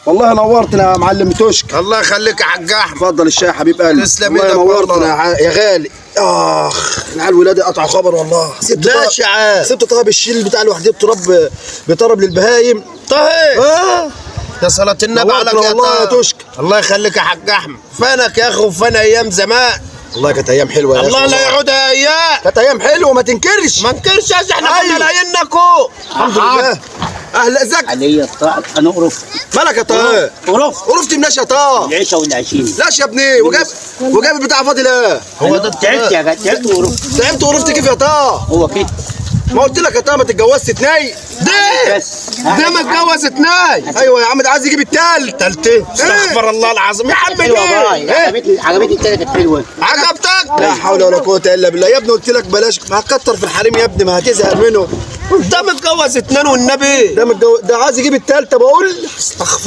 والله نورتنا يا معلم توشك. الله يخليك يا حاج احمد. اتفضل الشاي يا حبيب قلبي. تسلم والله ايدك نورتنا يا غالي. العيال ولادي قطعوا خبر والله. ليش يا عم؟ سبت طه الشيل بتاع الوحديه التراب بيطرب للبهايم. طيب يا صلاة النبي عليك يا والله يا توشك. الله يخليك يا حاج احمد. فينك يا اخي وفين ايام زمان؟ والله كانت ايام حلوه يا الله لا يعودها ايام. كانت ايام حلوه ما تنكرش. ما نكرش يا احنا أيوة. كنا لاقيينكوا. الحمد لله. اهلا ازيك؟ علي الطاعة انا قرفت. مالك يا طه؟ قرفت مناش يا طه؟ العيشه والعشيره. لاش يا ابني وجاب البتاع فاضي لا. هو ده تعبت يا جدع، تعبت وقرفت. تعبت وقرفت كيف يا طه؟ هو كده ما قلت لك يا طه ما تتجوزش تناي؟ بس ده متجوز اتنين. ايوه يا عم ده عايز يجيب التالت. تالتين استغفر الله العظيم يا عم. حلوه بقى، عجبتني التانية كانت حلوه. عجبتك؟ لا حول ولا قوه الا بالله يا ابني قلت لك بلاش ما هتكتر في الحريم يا ابني ما هتزهق منه. ده متجوز اتنين والنبي. ده عايز يجيب التالتة بقول. استغفر